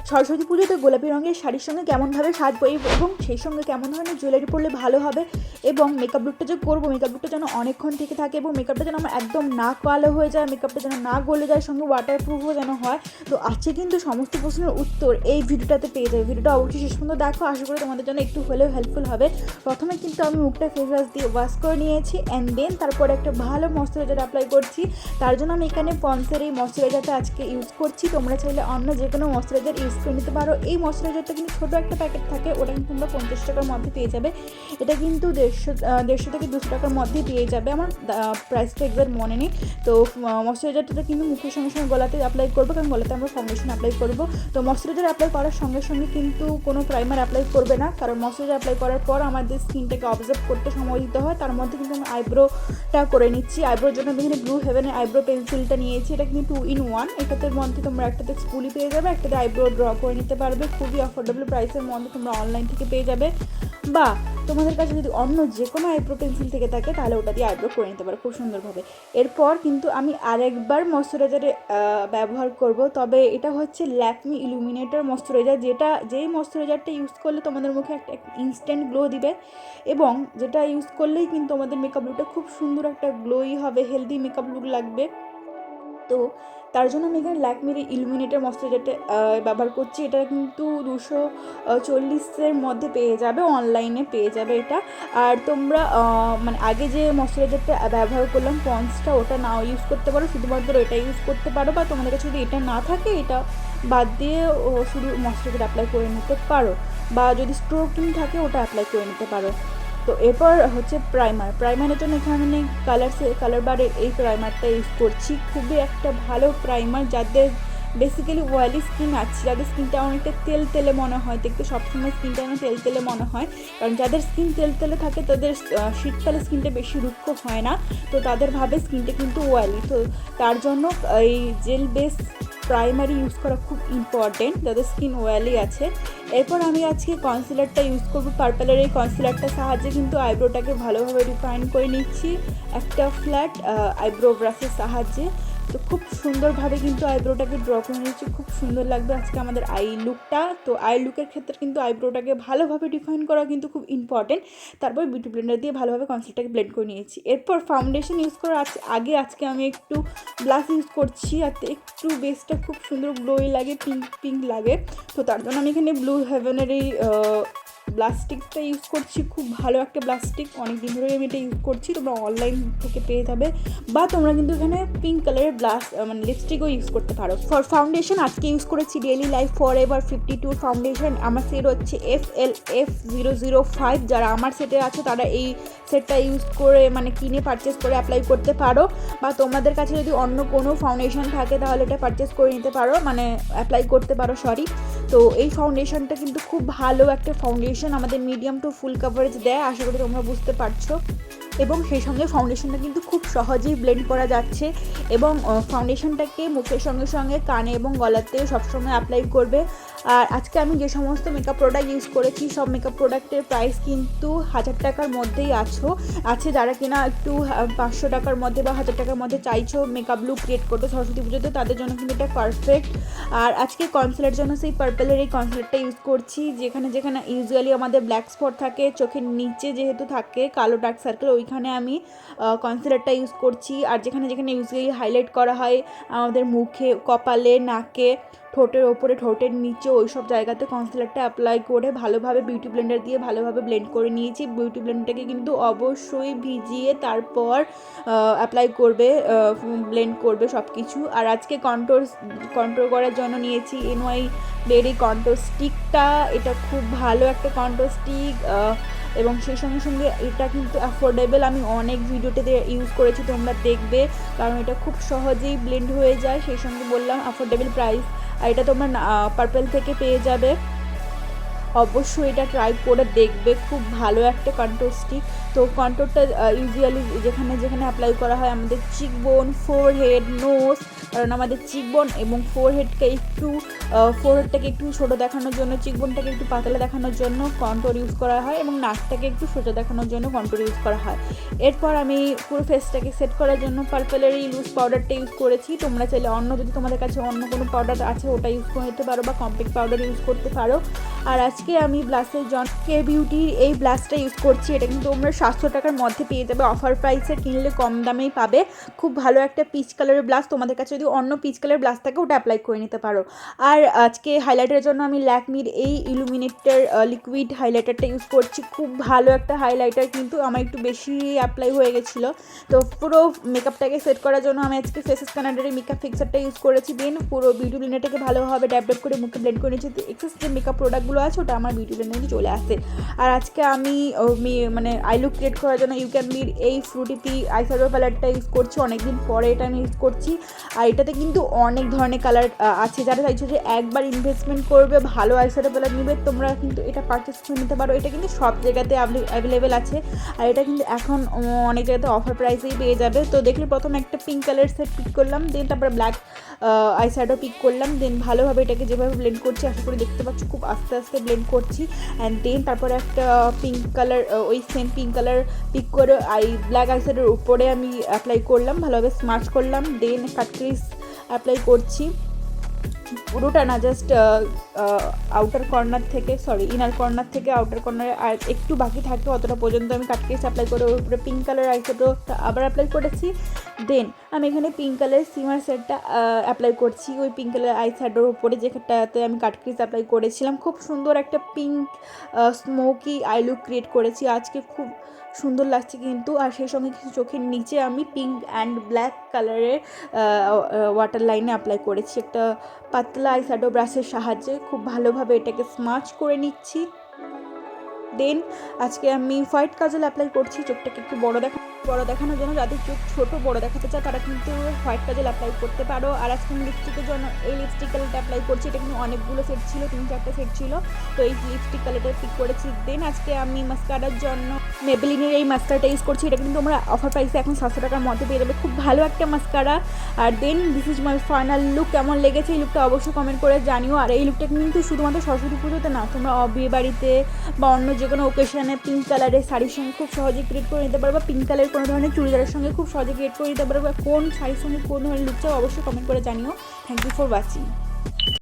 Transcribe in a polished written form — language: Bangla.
সরস্বতী পুজোতে গোলাপি রঙের শাড়ির সঙ্গে কেমনভাবে সাজবো এবং সেই সঙ্গে কেমন ধরনের জুয়েলারি পরলে ভালো হবে, এবং মেকআপ লুকটা যে করবো, মেকআপ লুকটা যেন অনেকক্ষণ থেকে থাকে এবং মেকআপটা যেন আমার একদম না কালো হয়ে যায়, মেকআপটা যেন না গলে যায়, সঙ্গে ওয়াটারপ্রুফও যেন হয়। তো আজকে কিন্তু সমস্ত প্রশ্নের উত্তর এই ভিডিওটাতে পেয়ে যাবে। ভিডিওটা অবশ্যই শেষ পর্যন্ত দেখো, আশা করি তোমাদের জন্য একটু হলেও হেল্পফুল হবে। প্রথমে কিন্তু আমি মুখটা ফেস ওয়াশ দিয়ে ওয়াশ করে নিয়েছি, অ্যান্ড দেন তারপরে একটা ভালো ময়শ্চারাইজার অ্যাপ্লাই করছি। তার জন্য আমি এখানে পন্সের এই ময়শ্চারাইজারটা আজকে ইউজ করছি। তোমরা চাইলে অন্য যে কোনো ময়শ্চারাইজার ইউজ করে নিতে পারো। এই ময়শ্চারাইজারটা কিন্তু ছোটো একটা প্যাকেট থাকে, ওটা কিন্তু তোমরা 50 টাকার মধ্যে পেয়ে যাবে। এটা কিন্তু 150 থেকে 200 টাকার মধ্যে পেয়ে যাবে, আমার প্রাইসটা একবার মনে নেই। তো ময়শ্চারাইজারটা কিন্তু মুখের সঙ্গে সঙ্গে গলাতে অ্যাপ্লাই করবো, কারণ গলাতে আমরা ফাউন্ডেশন অ্যাপ্লাই করবো। তো ময়শ্চারাইজার অ্যাপ্লাই করার সঙ্গে সঙ্গে কিন্তু কোনো প্রাইমার অ্যাপ্লাই করবে না, কারণ ময়শ্চারাইজার অ্যাপ্লাই করার পর আমাদের স্কিনটাকে অবজার্ভ করতে সময় দিতে হয়। তার মধ্যে কিন্তু আমি আইব্রোটা করে নিচ্ছি। আইব্রোর জন্য আমি এখানে ব্লু হেভেনের আইব্রো পেন্সিলটা নিয়েছি। এটা কিন্তু 2 in 1, এটার মধ্যে তোমরা একটাতে স্পুলি পেয়ে যাবে, একটাতে আইব্রো ড্র করে নিতে পারবে। খুবই অ্যাফোর্ডেবল প্রাইসের মধ্যে তোমরা অনলাইন থেকে পেয়ে যাবে, বা তোমাদের কাছে যদি অন্য যে কোনো আইব্রো পেন্সিল থেকে থাকে তাহলে ওটা দিয়ে আইব্রো করে নিতে পারো খুব সুন্দরভাবে। এরপর কিন্তু আমি আরেকবার ময়শ্চারাইজারে ব্যবহার করব, তবে এটা হচ্ছে ল্যাকমি ইলুমিনেটর ময়শ্চারাইজার, যেই ময়শ্চারাইজারটা ইউজ করলে তোমাদের মুখে একটা ইনস্ট্যান্ট গ্লো দিবে, এবং যেটা ইউজ করলেই কিন্তু তোমাদের মেকআপ লুকটা খুব সুন্দর একটা গ্লোই হবে, হেলদি মেকআপ লুক লাগবে। তো তার জন্য আমি এখানে ল্যাকমির ইলুমিনেটর ময়শ্চারাইজারটা ব্যবহার করছি। এটা কিন্তু 240-এর মধ্যে পেয়ে যাবে, অনলাইনে পেয়ে যাবে এটা। আর তোমরা মানে আগে যে ময়শ্চারাইজারটা ব্যবহার করলাম পন্সটা, ওটা নাও ইউজ করতে পারো, শুধুমাত্র এটা ইউজ করতে পারো, বা তোমাদের কাছে যদি এটা না থাকে এটা বাদ দিয়ে শুধু ময়শ্চারাইজার অ্যাপ্লাই করে নিতে পারো, বা যদি স্ট্রোকিং থাকে ওটা অ্যাপ্লাই করে নিতে পারো। তো এরপর হচ্ছে প্রাইমারের জন্য এখানে আমি কালার বারের এই প্রাইমারটা ইউজ করছি। খুবই একটা ভালো প্রাইমার, যাদের বেসিক্যালি অয়েলি স্কিন আছে, যাদের স্কিনটা অনেকটা তেলে মনে হয়, দেখতে সবসময় স্কিনটা অনেক তেলে মনে হয়, কারণ যাদের স্কিন তেলে থাকে তাদের শীতকালে স্কিনটা বেশি রুক্ষ হয় না, তো তাদের ভাবে স্কিনটা কিন্তু অয়েলি। তো তার জন্য এই জেল বেস প্রাইমারি ইউজ করা খুব ইম্পর্টেন্ট যাদের স্কিন অয়েলি আছে। এরপর আমি আজকে কনসিলারটা ইউজ করবো। পার্পলের এই কনসিলারটার সাহায্যে কিন্তু আইব্রোটাকে ভালোভাবে ডিফাইন করে নিচ্ছি একটা ফ্ল্যাট আইব্রো ব্রাশের সাহায্যে। তো খুব সুন্দরভাবে কিন্তু আইব্রোটাকে ড্র করে নিচ্ছি, খুব সুন্দর লাগবে আজকে আমাদের আই লুকটা। তো আই লুকের ক্ষেত্রে কিন্তু আইব্রোটাকে ভালোভাবে ডিফাইন করা কিন্তু খুব ইম্পর্টেন্ট। তারপর বিউটি ব্লেন্ডার দিয়ে ভালোভাবে কনসিলারটাকে ব্লেন্ড করে নিয়েছি। এরপর ফাউন্ডেশন ইউজ করার আগে আজকে আমি একটু ব্লাশ ইউজ করছি, আর একটু বেসটা খুব সুন্দর গ্লোই লাগে, পিঙ্ক লাগে। তো তার জন্য আমি এখানে ব্লু হেভেনের এই ব্লাস্টিকটা ইউজ করছি, খুব ভালো একটা ব্লাস্টিক, অনেক দিন ধরে আমি এটা ইউজ করছি, তোমরা অনলাইন থেকে পেয়ে যাবে, বা তোমরা কিন্তু এখানে পিঙ্ক কালারের মানে লিপস্টিকও ইউজ করতে পারো। ফর ফাউন্ডেশন আজকে ইউজ করেছি ডেইলি লাইফ ফরএভার 52 ফাউন্ডেশন। আমার সেট হচ্ছে FLF005। যারা আমার সেটে আছে তারা এই সেটটা ইউজ করে মানে কিনে পারচেস করে অ্যাপ্লাই করতে পারো, বা তোমাদের কাছে যদি অন্য কোনো ফাউন্ডেশন থাকে তাহলে এটা পারচেস করে নিতে পারো, মানে অ্যাপ্লাই করতে পারো, সরি। তো এই ফাউন্ডেশনটা কিন্তু খুব ভালো একটা ফাউন্ডেশন, আমাদের মিডিয়াম টু ফুল কাভারেজ দেয়, আশা করি তোমরা বুঝতে পারছো। এবং সেই সঙ্গে ফাউন্ডেশনটা কিন্তু খুব সহজেই ব্লেন্ড করা যাচ্ছে, এবং ফাউন্ডেশনটাকে মুখের সঙ্গে সঙ্গে কানে এবং গলাতে সবসময় অ্যাপ্লাই করবে। আর আজকে আমি যে সমস্ত মেকআপ প্রোডাক্ট ইউজ করেছি সব মেকআপ প্রোডাক্টের প্রাইস কিন্তু 1000 টাকার মধ্যেই আছে। যারা কিনা একটু 500 টাকার মধ্যে বা 1000 টাকার মধ্যে চাইছো মেকআপ লুক ক্রিয়েট করতে সরস্বতী পুজোতে, তাদের জন্য কিন্তু এটা পারফেক্ট। আর আজকে কনসিলারের জন্য সেই পার্পলের এই কনসিলারটা ইউজ করছি, যেখানে ইউজুয়ালি আমাদের ব্ল্যাক স্পট থাকে, চোখের নিচে যেহেতু থাকে কালো ডার্ক সার্কেল, ওইখানে আমি কনসিলারটা ইউজ করছি। আর যেখানে ইউজুয়ালি হাইলাইট করা হয় আমাদের মুখে, কপালে, নাকে, ঠোঁটের ওপরে, ঠোঁটের নিচে, ওই সব জায়গাতে কনসিলারটা অ্যাপ্লাই করে ভালোভাবে বিউটি ব্লেন্ডার দিয়ে ভালোভাবে ব্লেন্ড করে নিয়েছি। বিউটি ব্লেন্ডারটাকে কিন্তু অবশ্যই ভিজিয়ে তারপর অ্যাপ্লাই করবে, ব্লেন্ড করবে সব কিছু। আর আজকে কন্ট্রোল করার জন্য নিয়েছি NY এই কন্ট্রোল স্টিকটা। এটা খুব ভালো একটা কন্ট্রোল স্টিক, এবং সেই সঙ্গে এটা কিন্তু অ্যাফোর্ডেবল। আমি অনেক ভিডিওতে ইউজ করেছি, তোমরা দেখবে, কারণ এটা খুব সহজেই ব্লেন্ড হয়ে যায়। সেই সঙ্গে বললাম অ্যাফোর্ডেবল প্রাইস, আর এটা তোমরা পার্পল থেকে পেয়ে যাবে। অবশ্যই এটা ট্রাই করে দেখবে, খুব ভালো একটা কন্ট্রোল স্টিক। তো কন্ট্রোলটা ইউজুয়ালি যেখানে যেখানে অ্যাপ্লাই করা হয় আমাদের চিকবোন, ফোরহেড, নোজ, কারণ আমাদের চিকবোন এবং ফোরহেডটাকে একটু ছোটো দেখানোর জন্য, চিকবোনটাকে একটু পাতলা দেখানোর জন্য কন্ট্রোল ইউজ করা হয় এবং নাকটাকে একটু সোজা দেখানোর জন্য কন্ট্রোল ইউজ করা হয়। এরপর আমি পুরো ফেসটাকে সেট করার জন্য পার্পলের এই লুজ পাউডারটা ইউজ করেছি। তোমরা চাইলে যদি তোমাদের কাছে অন্য কোনো পাউডার আছে ওটা ইউজ করে নিতে পারো, বা কম্প্যাক্ট পাউডার ইউজ করতে পারো। আর আজকে আমি ব্লাশের জন্য কে বিউটির এই ব্লাশটা ইউজ করছি। এটা কিন্তু তোমরা 700 টাকার মধ্যে পেয়ে যাবে, অফার প্রাইসে কিনলে কম দামেই পাবে। খুব ভালো একটা পিচ কালারের ব্লাশ, তোমাদের কাছে যদি অন্য পিচ কালারের ব্লাশ থাকে ওটা অ্যাপ্লাই করে নিতে পারো। আর আজকে হাইলাইটারের জন্য আমি ল্যাকমির এই ইলুমিনেটার লিকুইড হাইলাইটারটা ইউজ করছি। খুব ভালো একটা হাইলাইটার, কিন্তু আমার একটু বেশি অ্যাপ্লাই হয়ে গেছিলো। তো পুরো মেকআপটাকে সেট করার জন্য আমি আজকে ফেস স্ক্যানারের মেকআপ ফিক্সারটা ইউজ করেছি। দেন পুরো বিউটি ব্লেন্ডারটাকে ভালোভাবে ড্যাব ড্যাব করে মুখে ব্লেন্ড করে নিয়েছি। এক্সেস যে মেকআপ প্রোডাক্টগুলো আছে ওটা আমার বিউটি ব্লেন্ডারে চলে আসে। আর আজকে আমি মানে আই লুক ক্রিয়েট করার জন্য ইউক্যানমির এই ফ্রুটি আইশ্যাডো প্যালেটটা ইউজ করছি। অনেকদিন পরে এটা আমি ইউজ করছি। আর এটাতে কিন্তু অনেক ধরনের কালার আছে। যারা চাইছো যে একবার ইনভেস্টমেন্ট করবে, ভালো আইশ্যাডো প্যালেট নিবে, তোমরা কিন্তু এটা পারচেস করে নিতে পারো। এটা কিন্তু সব জায়গাতে অ্যাভেলেবেল আছে, আর এটা কিন্তু এখন অনেক জায়গাতে অফার প্রাইসেই পেয়ে যাবে। তো দেখলে প্রথমে একটা পিঙ্ক কালার সেট পিক করলাম, দেন তারপরে ব্ল্যাক আইশ্যাডো পিক করলাম। দেন ভালোভাবে এটাকে যেভাবে ব্লেন্ড করছি, আশা করি দেখতে পাচ্ছ খুব আস্তে আস্তে ব্লেন্ড করছি। অ্যান্ড দেন তারপরে একটা পিঙ্ক কালার, ওই সেম পিঙ্ক কালার পিক করে ব্ল্যাক আইশ্যাডোর উপরে আমি অ্যাপ্লাই করলাম, ভালোভাবে স্মাচ করলাম। দেন কাট ক্রিজ অ্যাপ্লাই করছি, পুরোটা না, জাস্ট আউটার কর্নার থেকে, ইনার কর্নার থেকে আউটার কর্নারে আর একটু বাকি থাকে অতটা পর্যন্ত আমি কাট ক্রিজ অ্যাপ্লাই করে ওর উপরে পিঙ্ক কালার আইশ্যাডোটা আবার অ্যাপ্লাই করেছি। দেন আমি এখানে পিঙ্ক কালার সিমার সেটটা অ্যাপ্লাই করছি ওই পিঙ্ক কালার আইশ্যাডোর উপরে, যেটাতে আমি কাট ক্রিজ অ্যাপ্লাই করেছিলাম। খুব সুন্দর একটা pink smoky I look create করেছি আজকে, খুব সুন্দর লাগছে কিন্তু। আর সেই সঙ্গে কিছু চোখের নিচে আমি পিঙ্ক অ্যান্ড ব্ল্যাক কালারের ওয়াটার লাইনে অ্যাপ্লাই করেছি একটা পাতলা আইশ্যাডো ব্রাশের সাহায্যে। খুব ভালোভাবে এটাকে স্মাচ করে নিচ্ছি। দেন আজকে আমি হোয়াইট কাজল অ্যাপ্লাই করছি, চোখটাকে একটু বড় দেখানোর জন্য। যাদের চোখ ছোটো বড় দেখাতে চায় তারা কিন্তু হোয়াইট কাজল অ্যাপ্লাই করতে পারো। আর আজকে আমি লিপস্টিকের জন্য এই লিপস্টিক কালারটা অ্যাপ্লাই করছি। এটা কিন্তু অনেকগুলো সেট ছিল, 3-4টা সেট ছিল, তো এই লিপস্টিক কালারটা পিক করেছি। দেন আজকে আমি মাস্কারার জন্য মেবেলিনের এই মাস্কারাটা ইউজ করছি। এটা কিন্তু তোমরা অফার প্রাইসে এখন 700 টাকার মধ্যে পেয়ে যাবে, খুব ভালো একটা মাস্কারা। আর then this is my final look. কেমন লেগেছে এই লুকটা অবশ্যই কমেন্ট করে জানিও। আর এই লুকটা কিন্তু শুধুমাত্র সরস্বতী পুজোতে না, তোমরা বিয়ে বাড়িতে বা অন্য যে কোনো ওকেশনে পিঙ্ক কালারের শাড়ির সঙ্গে খুব সহজে ক্রিয়েট করে নিতে পারবে। পিঙ্ক কালারের কোনো ধরনের চুড়িদারের সঙ্গে খুব সহজে ক্রিয়েট করে নিতে পারবে। কোন শাড়ির সঙ্গে কোন ধরনের লুক চাও অবশ্যই কমেন্ট করে জানিও। Thank you for watching.